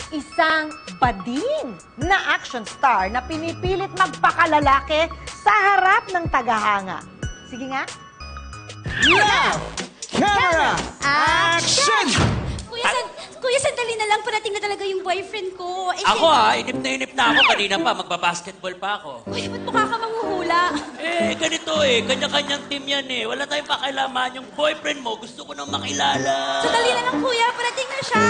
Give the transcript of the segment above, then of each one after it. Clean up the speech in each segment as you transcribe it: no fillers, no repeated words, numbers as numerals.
Isang bading na action star na pinipilit magpakalalaki sa harap ng tagahanga. Sige nga. Yeah! Camera! Action! Kuya, sandali na lang. Parating na talaga yung boyfriend ko. Ako inip na ako. Kanina pa, magbabasketball pa ako. Kuya, ba't mukha ka manghuhula? Ganito Kanya-kanyang team yan Wala tayong pakialaman. Yung boyfriend mo, gusto ko nang makilala. Sandali na lang, kuya. Parating na siya.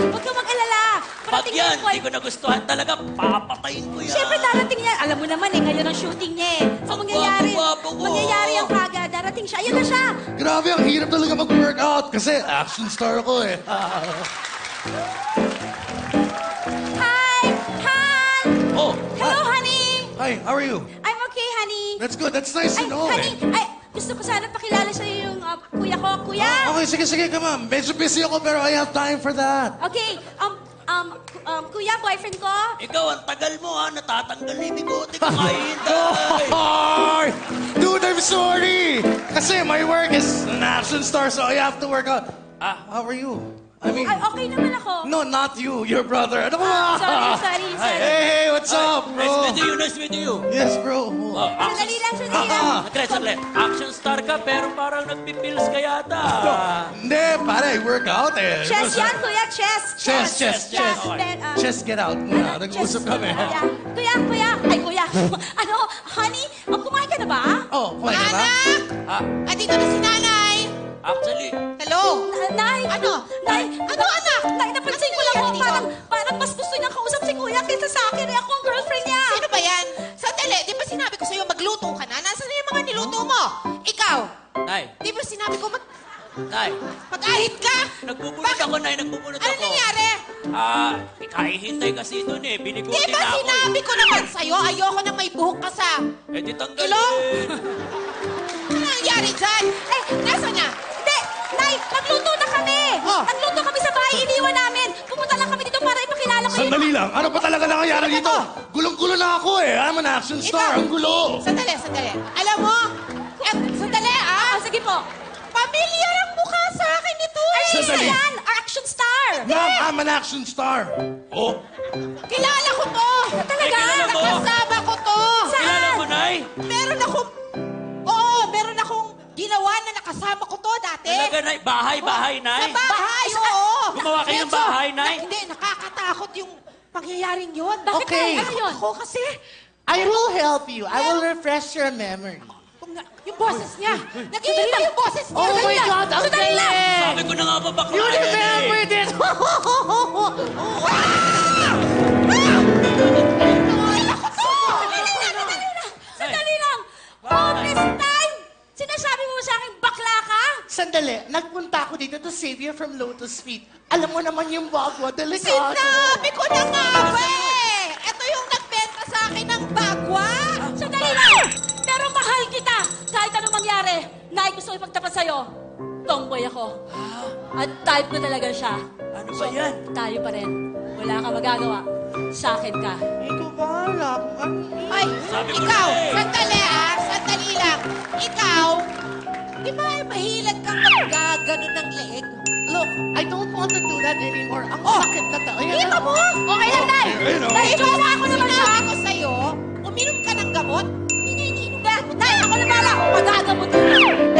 Huwag kang mag-alala. Pag Parating na yan, yung hindi ko nagustuhan talaga, papatayin ko yan. Siyempre, darating yan. Alam mo naman ngayon ang shooting niya So, mangyayari. Gwapo ko. Mangyayari ang kagad. Darating siya. Ayun na siya. Grabe, ang hirap talaga mag-workout kasi action star ako eh. Hi! Hi! Oh, Hello, honey! Hi, how are you? I'm okay, honey. That's good. That's nice to Ay, know honey, eh. gusto ko sana pakilala sa'yo yung kuya ko. Kuya! Okay, sige, come on. Medyo busy ako pero I have time for that. Okay, kuya, boyfriend ko? ikaw, ang tagal mo natatanggal na yung bigote ko. Kahintay. Hi! Dude, I'm sorry! Kasi my work is an action star so I have to work out. How are you? I mean, Ay, okay naman ako. no, not you. Your brother. Ano ba? Sorry. Hey, what's up, bro? Nice meeting you. Yes, bro. Sandali lang. Saglit. Action star ka, pero parang nagpipils ka yata. Hindi, pare, workout eh. Chess yan, kuya. Chess. Chess. Then, Chess, get out muna. Nag-uusap kami. Kuya. Ay, kuya. Honey, kumain ka na ba? Oh, kumain ka ba? Andito na si nanay. Actually, Hello? Nay. Ano? Nay. Ano, anak? Nay, napansin ko lang Ano yan, parang mas gusto niyang kausap si kuya kaysa sa akin. Ako ang girlfriend niya. Sino ba yan? Sandali, di ba sinabi ko sa'yo magluto ka na? Nasaan na yung mga niluto mo? Ikaw, Nay, di ba sinabi ko Nay, mag-ahit ka? nagbubunot ako, Nay, nagbubunot Ano ako. nangyari? Kahihintay kasi doon binigutin Di ba na ako sinabi ko naman sa'yo, ayoko nang may buhok ka sa... di tanggalin. Ilong? Ano nangyari dyan? Nasaan niya? Hindi! Nay, nagluto na kami! Oh. Nagluto kami sa bahay, iniwan namin! Pumunta lang kami dito para ipakilala ko Sandali lang. Ano pa talaga nangyayari dito? Gulong-gulo na ako eh. I'm an action star. Ang gulo. Sandali. Alam mo, sandali Sige po. Pamilyar ang mukha sa akin ito eh. Sandali. Yan! Our action star! Ma'am, I'm an action star. Oh, Kilala ko to. Talaga? kilala mo? Nakasama ko to. Kilala mo, Nay? Meron akong ginawa na nakasama ko to dati. Talaga, Nay? Bahay, Nay? Sa bahay, oo. Gumawa kayo ng bahay, Nay? Hindi, nakakatakot yung pangyayaring yun. Okay. Ako kasi, I will help you. I will refresh your memory. yung boses niya. Nag-iiba yung boses niya. Oh my Ganyan. God, ang galing! Sabi ko na nga ba bakla You yan remember this? Sandali lang! Bonus time! Sinasabi mo sa akin, bakla ka? Sandali, nagpunta ako dito to save you from Lotus Feet. Alam mo naman yung bagwa, delikado. Sinabi ko na nga ba eh. Ito yung nagbenta sa akin ng bagwa. Sandali lang! Pero mahal kita! Kahit anong mangyari, Nay, gusto ko ipagtapat sa'yo. Tomboy ako. At type ko talaga siya. Ano ba yan? Tayo pa rin. Wala ka magagawa. Sa akin ka. Ikaw bahala kung ano yun. Ay, Sabi ko ikaw, na eh. sandali lang. Ikaw, di ba mahilag kang maggagano ng leeg? Look, I don't want to do that anymore. Ang sakit na to. Ayan Kita na. mo? Okay lang, Nay! Ayun, oh. Nay, ikaw na ako naman siya! Sinabi ko sa'yo, uminom ka ng gamot? Nay, ako na pala! Magagamot ko.